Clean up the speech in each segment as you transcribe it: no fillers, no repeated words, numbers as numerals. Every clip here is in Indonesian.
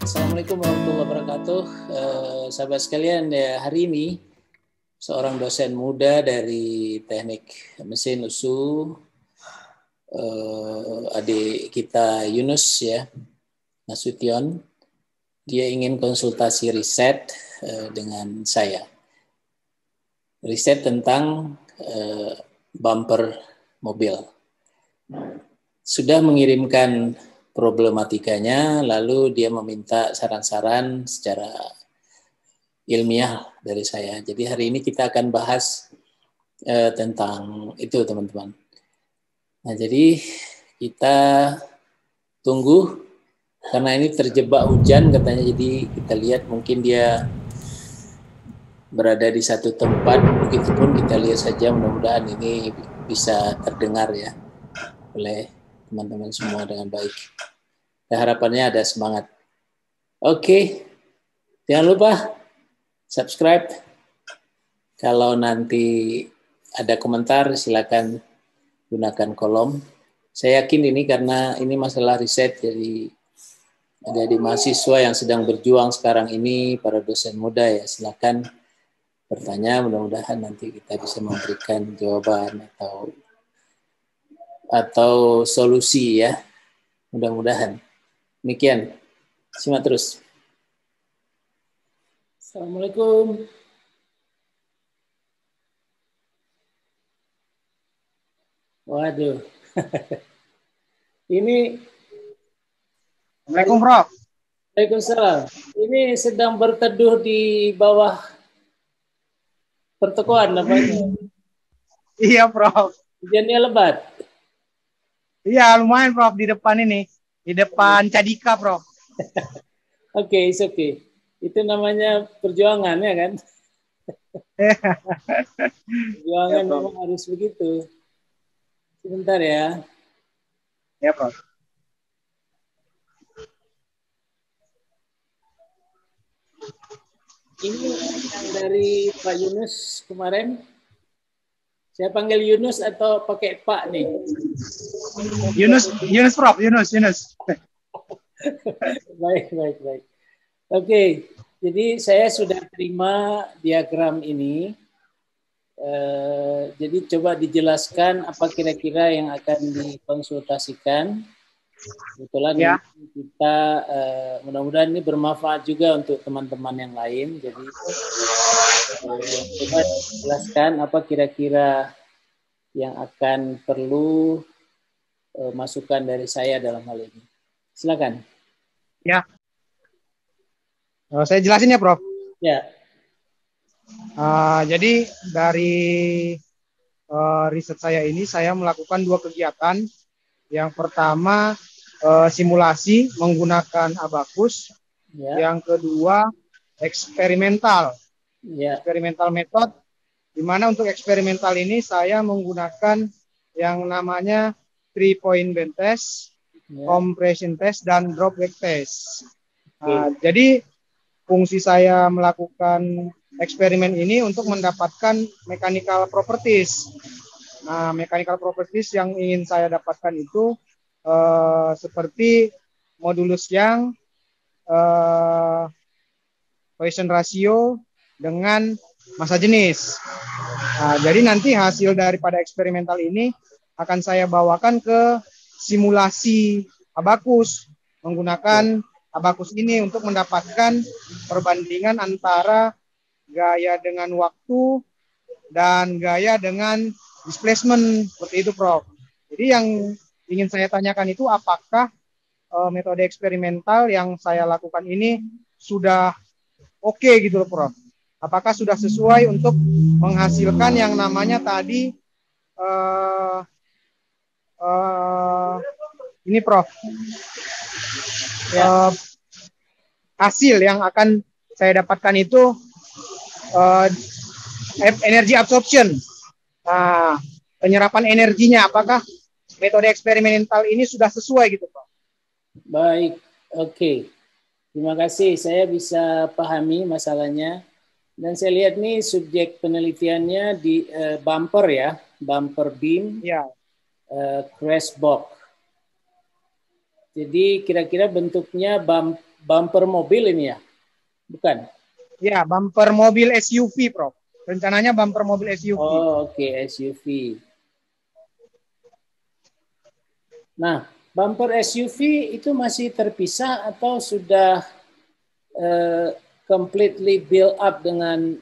Assalamualaikum warahmatullahi wabarakatuh. Sahabat sekalian, hari ini seorang dosen muda dari Teknik Mesin USU, adik kita Yunus ya, Nasution, dia ingin konsultasi riset dengan saya. Riset tentang bumper mobil. Sudah mengirimkan problematikanya, lalu dia meminta saran-saran secara ilmiah dari saya. Jadi hari ini kita akan bahas tentang itu, teman-teman. Nah, jadi kita tunggu, karena ini terjebak hujan katanya, jadi kita lihat mungkin dia berada di satu tempat, begitupun kita lihat saja, mudah-mudahan ini bisa terdengar ya oleh teman-teman semua dengan baik. Dan harapannya ada semangat. Oke, jangan lupa subscribe. Kalau nanti ada komentar, silakan gunakan kolom. Saya yakin ini karena ini masalah riset, jadi mahasiswa yang sedang berjuang sekarang ini, para dosen muda ya, silakan bertanya, mudah-mudahan nanti kita bisa memberikan jawaban atau solusi ya, mudah-mudahan. Demikian, simak terus. Assalamualaikum. Waduh, ini. Assalamualaikum, Prof. Waalaikumsalam. Ini sedang berteduh di bawah pertokoan namanya. Iya, Prof. Hujannya lebat. Iya, lumayan, Prof, di depan ini. Di depan Cadika, Prof. Oke, it's okay. Itu namanya perjuangan ya kan? Perjuangan ya, memang harus begitu. Sebentar ya. Ya, Prof. Ini yang dari Pak Yunus kemarin. Saya panggil Yunus atau pakai Pak nih? Yunus, Prof. Yunus. Baik. Oke, jadi saya sudah terima diagram ini. Jadi coba dijelaskan apa kira-kira yang akan dikonsultasikan. Kebetulan Ya. kita mudah-mudahan ini bermanfaat juga untuk teman-teman yang lain. Jadi coba jelaskan apa kira-kira yang akan perlu masukan dari saya dalam hal ini. Silakan. Ya. Saya jelasin ya, Prof. Ya. Jadi dari riset saya ini, saya melakukan 2 kegiatan. Yang pertama, simulasi menggunakan abacus. Ya. Yang kedua, eksperimental. Ya. Eksperimental method, di mana untuk eksperimental ini saya menggunakan yang namanya 3-point bend test, compression test, dan drop back test. Jadi fungsi saya melakukan eksperimen ini untuk mendapatkan mechanical properties. Nah, mechanical properties yang ingin saya dapatkan itu seperti modulus Young, Poisson ratio, dengan massa jenis. Nah, jadi nanti hasil daripada eksperimental ini akan saya bawakan ke simulasi abacus menggunakan abacus ini untuk mendapatkan perbandingan antara gaya dengan waktu dan gaya dengan displacement, seperti itu, Prof. Jadi yang ingin saya tanyakan itu apakah metode eksperimental yang saya lakukan ini sudah oke gitu loh, Prof. Apakah sudah sesuai untuk menghasilkan yang namanya tadi ini, Prof. Hasil yang akan saya dapatkan itu energi absorption. Nah, penyerapan energinya, apakah metode eksperimental ini sudah sesuai gitu, Prof? Baik, oke. Terima kasih, saya bisa pahami masalahnya. Dan saya lihat nih subjek penelitiannya di bumper ya, bumper beam, ya. Crash box. Jadi kira-kira bentuknya bumper mobil ini ya? Bukan? Ya, bumper mobil SUV, Prof. Rencananya bumper mobil SUV. Oh, oke, SUV. Nah, bumper SUV itu masih terpisah atau sudah completely build up dengan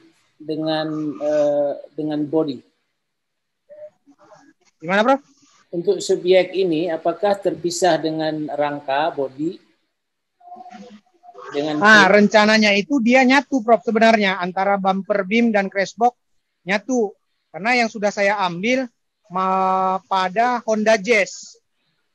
body? Gimana, Prof? Untuk subjek ini, apakah terpisah dengan rangka body? Rencananya itu dia nyatu, Prof, sebenarnya antara bumper beam dan crashbox nyatu. Karena yang sudah saya ambil pada Honda Jazz.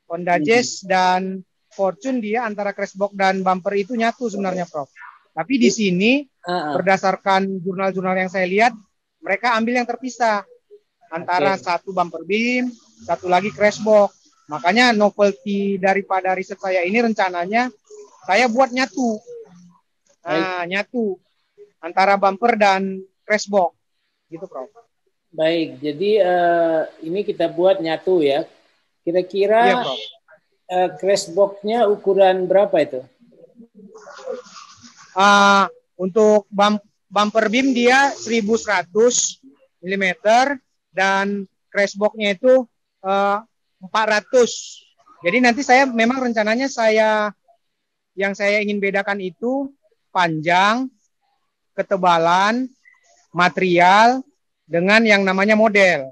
Honda Jazz dan Fortune, dia antara crashbox dan bumper itu nyatu sebenarnya, Prof. Tapi di sini berdasarkan jurnal-jurnal yang saya lihat, mereka ambil yang terpisah antara satu bumper beam, satu lagi crashbox. Makanya novelty daripada riset saya ini rencananya saya buat nyatu. Nyatu antara bumper dan crashbox. Gitu, Prof. Baik, jadi ini kita buat nyatu ya. Kira-kira iya, crashbox-nya ukuran berapa itu? Untuk bumper beam dia 1100 mm dan crashbox-nya itu 400. Jadi nanti saya memang rencananya yang saya ingin bedakan itu panjang, ketebalan, material dengan yang namanya model.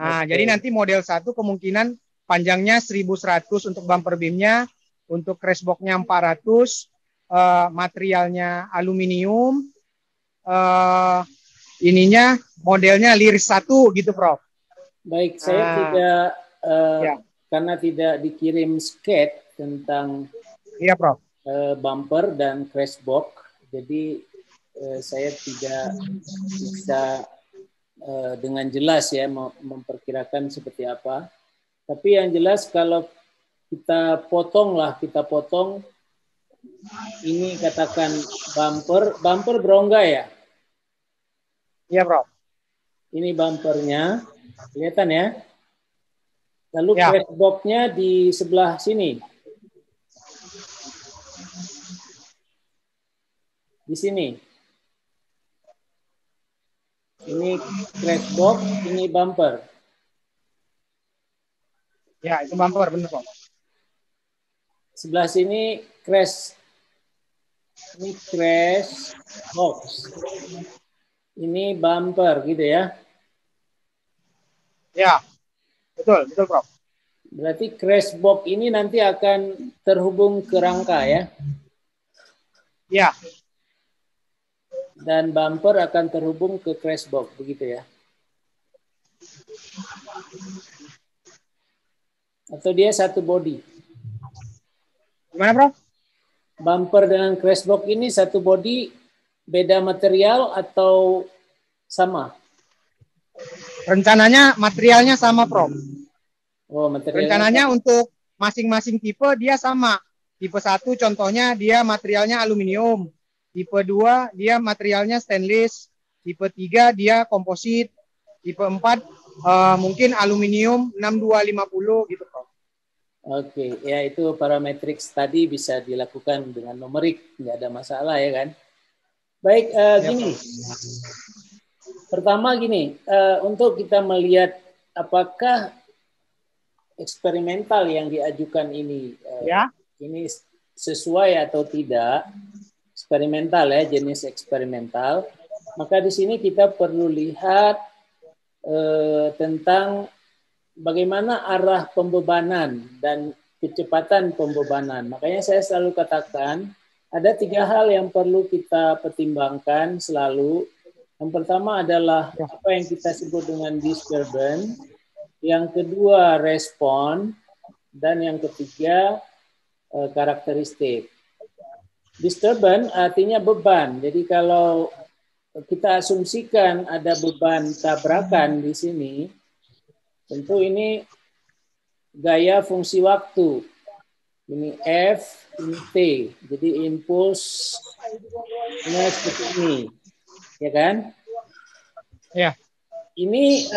Jadi nanti model 1 kemungkinan panjangnya 1100 untuk bumper beamnya, untuk crashbox-nya 400, materialnya aluminium, ininya modelnya Liris 1 gitu, Prof. Baik, saya tidak karena tidak dikirim skate tentang Prof. Bumper dan crashbox, jadi saya tidak bisa dengan jelas ya memperkirakan seperti apa. Tapi yang jelas kalau kita potong ini katakan bumper berongga ya? Iya, Prof. Ini bumpernya, kelihatan ya? Lalu crashbox-nya di sebelah sini. Di sini. Ini crashbox, ini bumper. Ya, itu bumper, benar, Prof. Sebelah sini crash. Ini crash box. Ini bumper gitu ya. Ya, betul, Prof. Berarti crash box ini nanti akan terhubung ke rangka ya? Ya. Dan bumper akan terhubung ke crash box, begitu ya? Atau dia satu body? Gimana, Prof? Bumper dengan crash box ini satu body, beda material atau sama? Rencananya materialnya sama, Prof. Oh, materialnya rencananya sama. Untuk masing-masing tipe dia sama. Tipe 1 contohnya dia materialnya aluminium. Tipe 2 dia materialnya stainless. Tipe 3 dia komposit. Tipe 4 mungkin aluminium 6250 gitu, Prof. Oke, ya itu parametrik tadi bisa dilakukan dengan numerik, nggak ada masalah ya kan. Baik, gini. Pertama gini, untuk kita melihat apakah eksperimental yang diajukan ini ini sesuai atau tidak, eksperimental ya, jenis eksperimental, maka di sini kita perlu lihat tentang bagaimana arah pembebanan dan kecepatan pembebanan. Makanya saya selalu katakan ada 3 hal yang perlu kita pertimbangkan selalu. Yang pertama adalah apa yang kita sebut dengan disturbance, yang kedua respon, dan yang ketiga karakteristik. Disturbance artinya beban. Jadi kalau kita asumsikan ada beban tabrakan di sini, tentu ini gaya fungsi waktu. Ini F, ini T. Jadi impuls ini seperti ini. Ya kan? Ya. Ini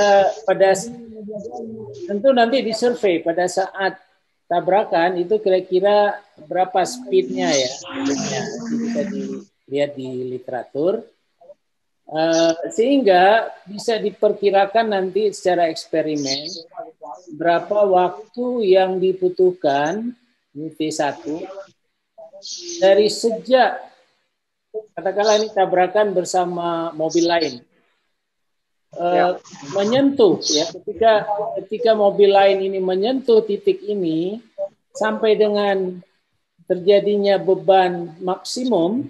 tentu nanti disurvei pada saat tabrakan itu kira-kira berapa speednya ya? Speednya. Nanti bisa dilihat di literatur. Sehingga bisa diperkirakan nanti secara eksperimen berapa waktu yang dibutuhkan ini T1 dari sejak katakanlah ini tabrakan bersama mobil lain menyentuh ya ketika mobil lain ini menyentuh titik ini sampai dengan terjadinya beban maksimum,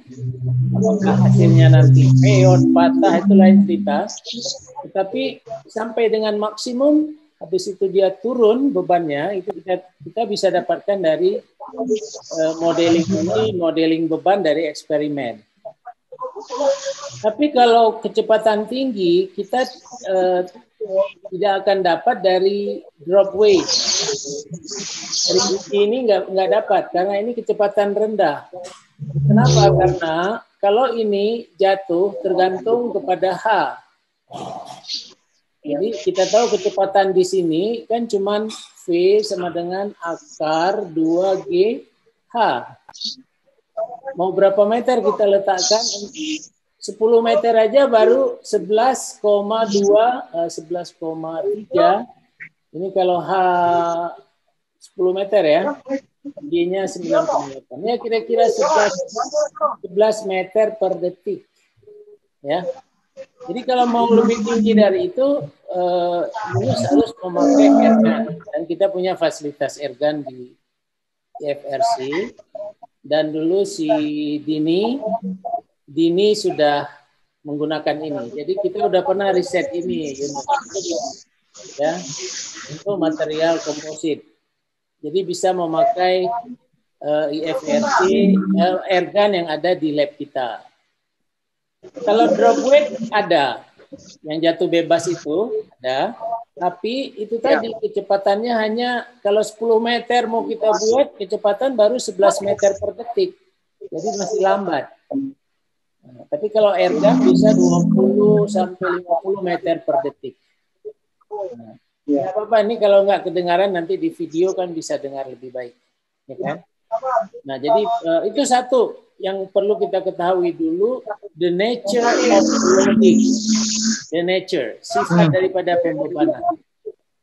apakah hasilnya nanti peot, patah, itu lain cerita. Tetapi sampai dengan maksimum, habis itu dia turun bebannya, itu kita bisa dapatkan dari modeling ini, modeling beban dari eksperimen. Tapi kalau kecepatan tinggi, kita tidak akan dapat dari drop weight. Dari uji ini nggak dapat, karena ini kecepatan rendah. Kenapa? Karena kalau ini jatuh tergantung kepada H. Jadi kita tahu kecepatan di sini kan cuman V sama dengan akar 2GH. Mau berapa meter kita letakkan? 10 meter aja baru 11,2, 11,3. Ini kalau H 10 meter ya. G-nya 9 meter. Ya kira-kira 11 meter per detik. Ya. Jadi kalau mau lebih tinggi dari itu, harus memakai ergan. Dan kita punya fasilitas ergan di FRC. Dan dulu si Dini sudah menggunakan ini. Jadi kita udah pernah riset ini, ya, untuk material komposit. Jadi bisa memakai IFRC ergan yang ada di lab kita. Kalau drop weight ada, yang jatuh bebas itu ada, tapi itu tadi kecepatannya hanya kalau 10 meter mau kita buat kecepatan baru 11 meter per detik, jadi masih lambat. Nah, tapi kalau ergan bisa 20 sampai 50 meter per detik. Nah, ya apa-apa ini kalau nggak kedengaran nanti di video kan bisa dengar lebih baik, ya kan? Nah jadi itu satu yang perlu kita ketahui dulu, the nature of loading, the nature, sifat daripada pembebanan.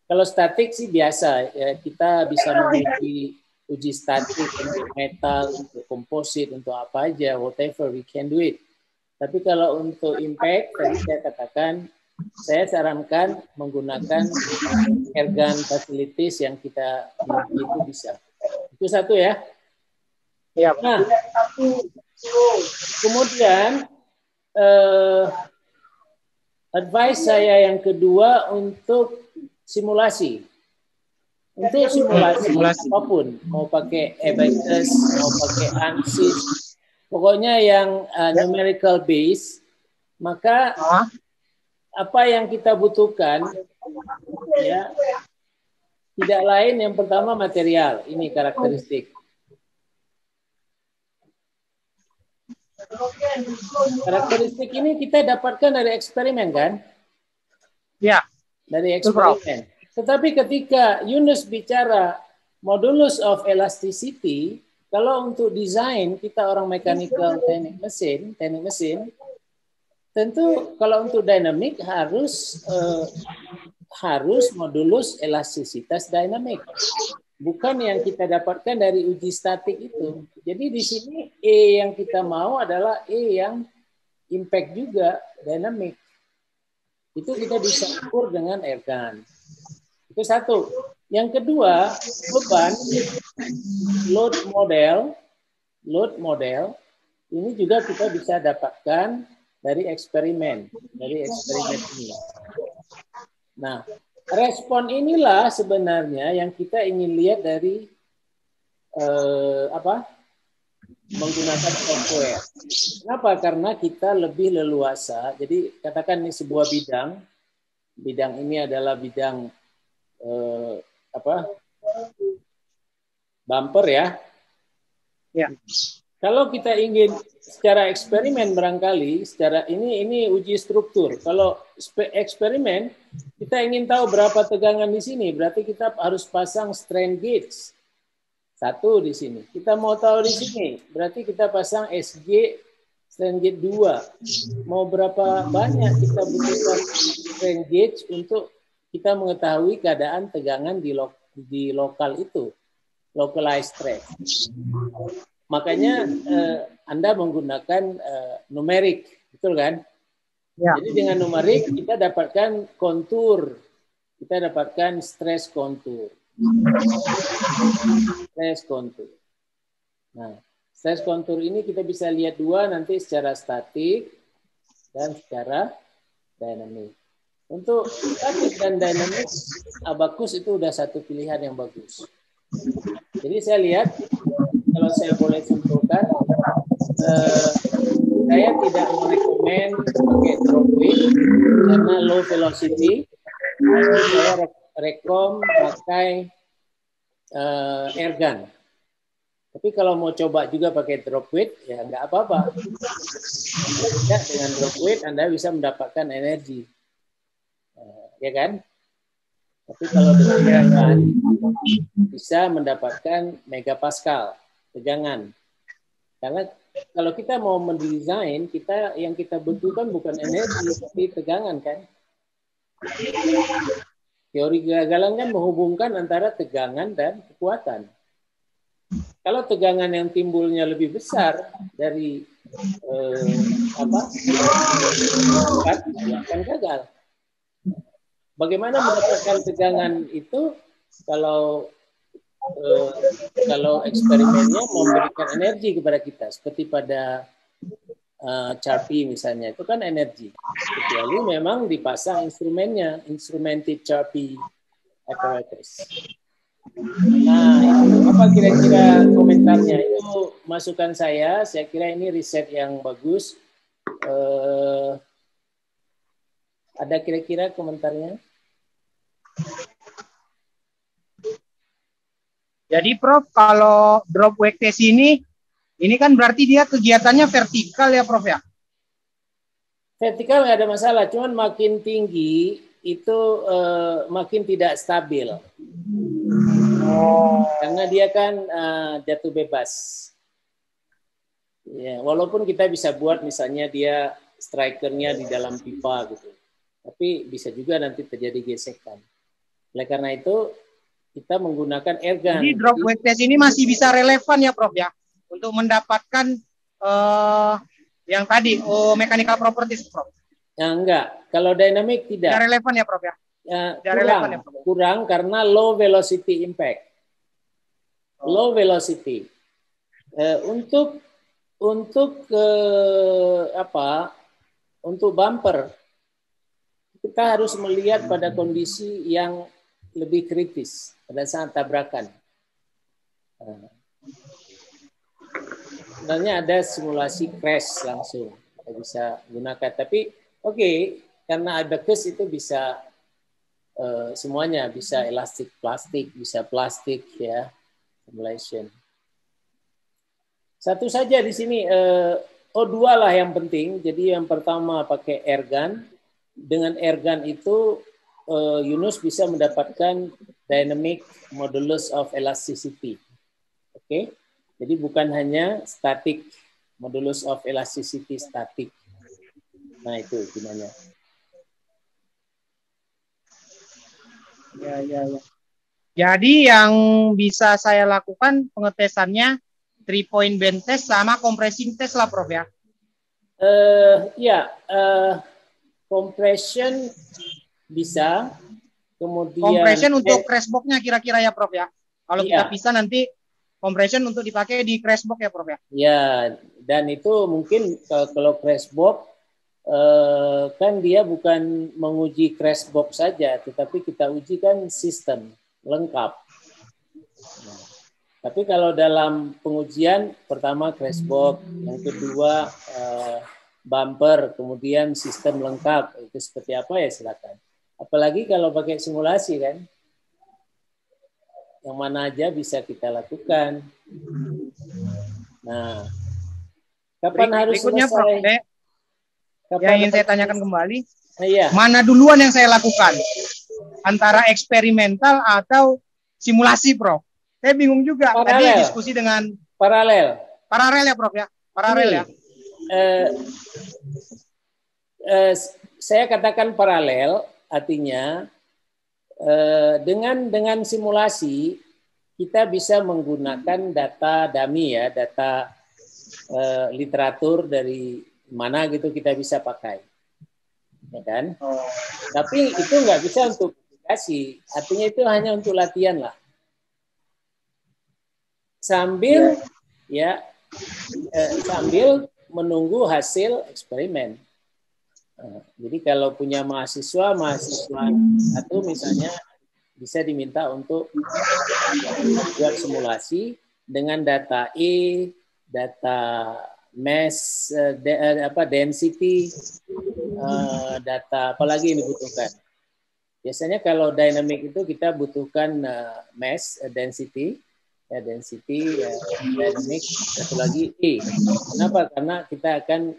Kalau statik sih biasa, ya, kita bisa memiliki uji statik untuk metal, untuk komposit, untuk apa aja, whatever we can do it. Tapi kalau untuk impact, tadi saya katakan, saya sarankan menggunakan ergan facilities yang kita miliki itu bisa. Itu satu ya. Nah, kemudian advice saya yang kedua untuk simulasi. Untuk simulasi apapun, mau pakai Abacus, mau pakai ANSYS, pokoknya yang numerical base, maka apa yang kita butuhkan ya tidak lain yang pertama material, ini karakteristik. Karakteristik ini kita dapatkan dari eksperimen kan? Ya. Dari eksperimen. Tetapi ketika Yunus bicara modulus of elasticity, kalau untuk desain kita orang mechanical teknik mesin, tentu kalau untuk dynamic harus modulus elastisitas dynamic. Bukan yang kita dapatkan dari uji statik itu. Jadi di sini E yang kita mau adalah E yang impact juga, dynamic. Itu kita bisa ukur dengan ergan. Itu satu. Yang kedua, beban, load model, ini juga kita bisa dapatkan dari eksperimen ini. Nah, respon inilah sebenarnya yang kita ingin lihat dari menggunakan software. Kenapa? Karena kita lebih leluasa. Jadi katakan ini sebuah bidang ini adalah bidang bumper ya. Ya. Kalau kita ingin secara eksperimen barangkali, secara ini uji struktur. Kalau eksperimen kita ingin tahu berapa tegangan di sini, berarti kita harus pasang strain gauge. Satu di sini. Kita mau tahu di sini, berarti kita pasang SG strain gauge 2. Mau berapa banyak kita butuhkan strain gauge untuk kita mengetahui keadaan tegangan di lokal itu, localized stress. Makanya Anda menggunakan numerik, betul kan? Ya. Jadi dengan numerik kita dapatkan kontur, kita dapatkan stress kontur. Stress kontur. Nah, stress kontur ini kita bisa lihat dua, nanti secara statik dan secara dinamis. Untuk statik dan dinamis, abakus itu udah satu pilihan yang bagus. Jadi saya lihat, kalau saya boleh simpulkan, saya tidak merekomend pakai drop weight karena low velocity. Saya rekom pakai airgun. Tapi kalau mau coba juga pakai drop weight, ya nggak apa-apa. Dengan drop weight Anda bisa mendapatkan energi, ya kan? Tapi kalau dengan airgun bisa mendapatkan megapascal tegangan. Karena kalau kita mau mendesain, yang kita butuhkan bukan energi, tapi tegangan kan? Teori kegagalan kan menghubungkan antara tegangan dan kekuatan. Kalau tegangan yang timbulnya lebih besar dari ya akan gagal. Bagaimana mendapatkan tegangan itu kalau eksperimennya memberikan energi kepada kita, seperti pada Charpy misalnya, itu kan energi. Kecuali memang dipasang instrumennya, instrumented Charpy apparatus. Nah, itu apa kira-kira komentarnya? Itu masukan saya kira ini riset yang bagus. Ada kira-kira komentarnya? Jadi Prof, kalau drop weight test ini kan berarti dia kegiatannya vertikal ya Prof ya? Vertikal nggak ada masalah, cuman makin tinggi itu makin tidak stabil. Karena dia kan jatuh bebas. Ya, walaupun kita bisa buat misalnya dia strikernya di dalam pipa gitu. Tapi bisa juga nanti terjadi gesekan. Oleh karena itu kita menggunakan airgun. Jadi drop weight test ini masih bisa relevan ya Prof ya? Untuk mendapatkan yang tadi mechanical properties Prof. Ya, enggak, kalau dynamic tidak. Tidak relevan ya Prof ya? Kurang karena low velocity impact. Low velocity. Untuk bumper kita harus melihat pada kondisi yang lebih kritis pada saat tabrakan. Sebenarnya ada simulasi crash langsung kita bisa gunakan, tapi karena abacus itu bisa semuanya, bisa elastik plastik, bisa plastik ya, simulation. Satu saja di sini dua lah yang penting. Jadi yang pertama pakai airgun. Dengan airgun itu Yunus bisa mendapatkan dynamic modulus of elasticity. Oke. Jadi bukan hanya static, modulus of elasticity static. Nah itu gunanya. Ya. Jadi yang bisa saya lakukan pengetesannya 3-point bend test sama compressing test lah Prof ya? Compression bisa. Kemudian compression untuk crashbox-nya kira-kira ya Prof ya? Kalau kita bisa nanti compression untuk dipakai di crashbox ya Prof ya? Ya, dan itu mungkin kalau crashbox kan dia bukan menguji crashbox saja, tetapi kita uji kan sistem lengkap. Nah, tapi kalau dalam pengujian pertama crashbox, yang kedua bumper, kemudian sistem lengkap, itu seperti apa ya silakan. Apalagi kalau pakai simulasi kan. Yang mana aja bisa kita lakukan. Nah, kapan harus selesai? Prof, yang ingin saya tanyakan kembali, mana duluan yang saya lakukan? Antara eksperimental atau simulasi, Prof? Saya bingung juga. Tadi Paralel. diskusi dengan Paralel. paralel ya, Prof ya. Paralel Ini, ya. Saya katakan paralel, artinya dengan simulasi kita bisa menggunakan data dummy ya, data literatur dari mana gitu kita bisa pakai, ya kan? Tapi itu nggak bisa untuk publikasi, artinya itu hanya untuk latihan lah. Sambil sambil menunggu hasil eksperimen. Jadi kalau punya mahasiswa satu misalnya bisa diminta untuk buat simulasi dengan data data mass, density, data apalagi yang dibutuhkan. Biasanya kalau dynamic itu kita butuhkan mass density, dynamic, satu lagi Kenapa? Karena kita akan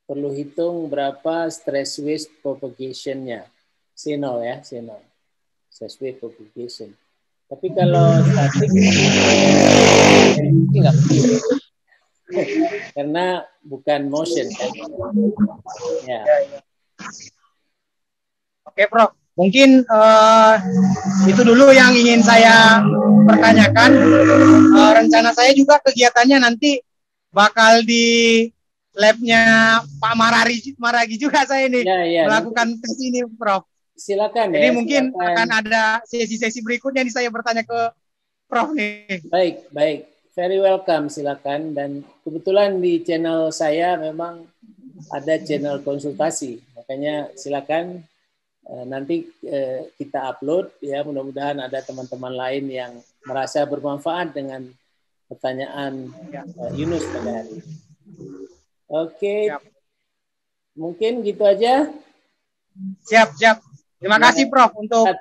perlu hitung berapa stress wave propagation-nya. C0 ya, C0. Stress wave propagation. Tapi kalau statik nggak perlu. Karena bukan motion kan. Ya. Oke, Prof. Mungkin itu dulu yang ingin saya pertanyakan. Rencana saya juga kegiatannya nanti bakal di labnya Pak Maragi juga saya ini melakukan tes ini, Prof. Silakan. Jadi mungkin akan ada sesi-sesi berikutnya nih saya bertanya ke Prof nih. Baik. Very welcome, silakan. Dan kebetulan di channel saya memang ada channel konsultasi, makanya silakan nanti kita upload ya. Mudah-mudahan ada teman-teman lain yang merasa bermanfaat dengan pertanyaan Yunus pada hari ini. Oke. Mungkin gitu aja. Siap. Terima kasih Prof untuk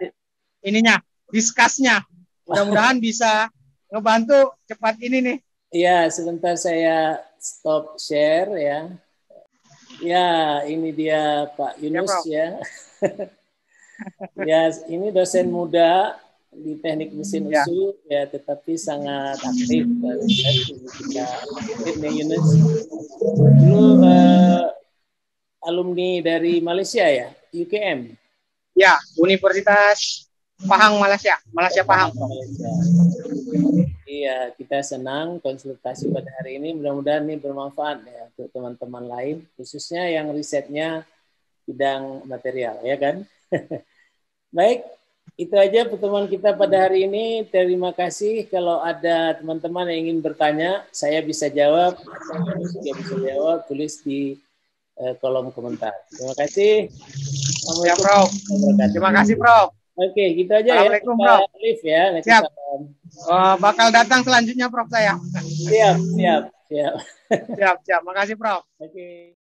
ininya, diskusnya. Mudah-mudahan bisa ngebantu cepat ini nih. Iya, sebentar saya stop share ya. Ya, ini dia Pak Yunus ya. Ya, ini dosen muda di Teknik Mesin USU ya, tetapi sangat aktif kita Yunus. Dulu alumni dari Malaysia ya, UKM. Ya, Universitas Pahang Malaysia Pahang. Iya, kita senang konsultasi pada hari ini. Mudah-mudahan ini bermanfaat ya untuk teman-teman lain, khususnya yang risetnya bidang material, ya kan? Baik, itu aja pertemuan kita pada hari ini. Terima kasih. Kalau ada teman-teman yang ingin bertanya, saya bisa jawab. Saya bisa jawab, tulis di kolom komentar. Terima kasih. Ya, Prof. Terima kasih, Prof. Oke, gitu aja ya. Assalamualaikum, Prof. Live ya. Siap. Bakal datang selanjutnya, Prof, saya. Siap. Siap. Makasih, Prof. Oke.